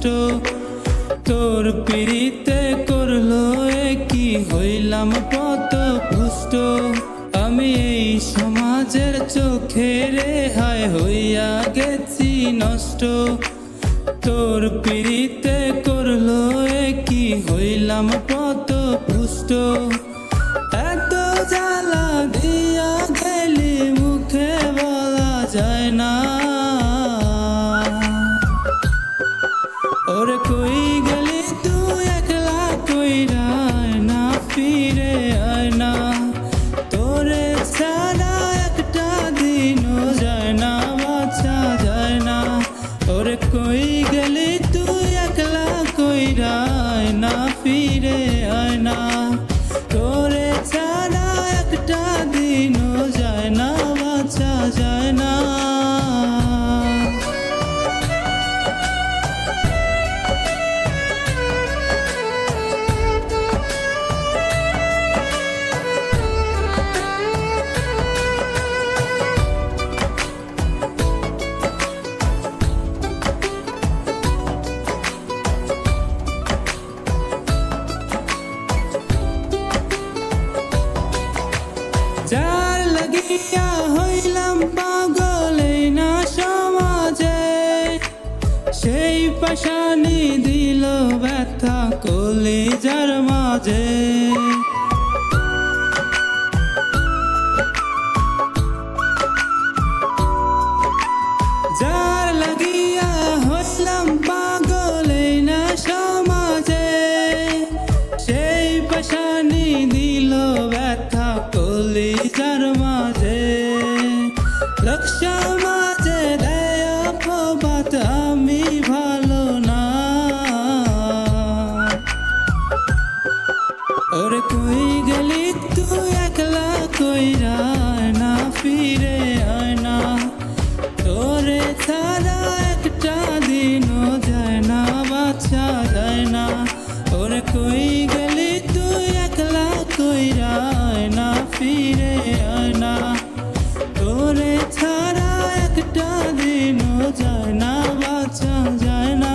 নষ্ট তোর পিড়িতে করলো কি হইলাম কত পুষ্ট আমি এই সমাজের চোখে রেহাই হইয়া গেছি নষ্ট তোর পিড়িতে করলো কি হইলাম কত পুষ্ট এত জ্বালা দিয়া গেলি মুখে বলা যায় না ওরে কই গেলি তুই একলা কইরা না ফিরে আয় না তোরে ছাড়া একটা দিনও যায় না বাঁচা যায় না ওরে কই গেলি তুই একলা কইরা না ফিরে আয় না তোরে ছাড়া একটা দিনও যায় না বাঁচা যায় না যার লাগিয়া হইলাম পাগল এই না সমাজে সেই পাশানি দিল ব্যথা কলিজার মাঝে যার লাগিয়া হইলাম পাগল এই না সমাজে সেই পাশানি দিল ব্যথা কলিজার মাঝে রক্ষা মাঝে দেয় অপবাদ আমি ভালো না ওরে কই গেলি তুই একলা কইরা না ফিরে আয় না তোরে ছাড়া একটা দিনও যায় না বাঁচা যায় না ওরে কই গেলি তুই একলা কইরা না ফিরে আয় না তোরে ছাড়া একটা দিনও যায় না বাঁচা যায় না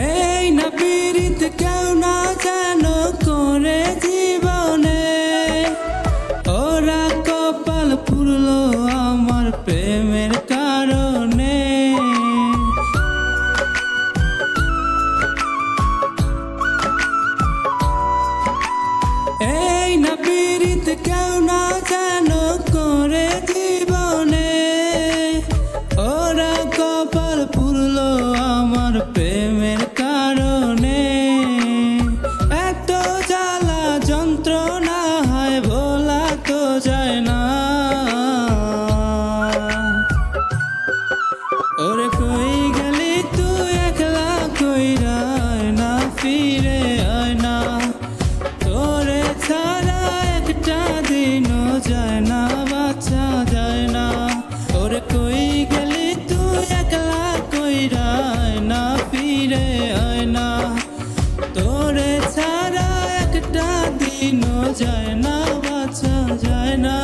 এই না পীড়িত কেউ না যেন করে জীবনে ওরা কপাল পুরলো আমার প্রেমের কারণে এই না পীড়িত কেউ না যেন করে জীবনে ওরা কপাল পুরলো আমার প্রেমের কারণে এত জ্বালা যন্ত্রণা হয় বলা তো যায় না ওরে কই গেলি তুই একলা কইরা না ফিরে আয় না তোরে ছাড়া একটা দিনও যায় না বাঁচা যায় না ওরে কই গেলি তুই একলা কইরা না ফিরে আয় না তোরে ছাড়া একটা দিনও যায় না বাঁচা যায় না।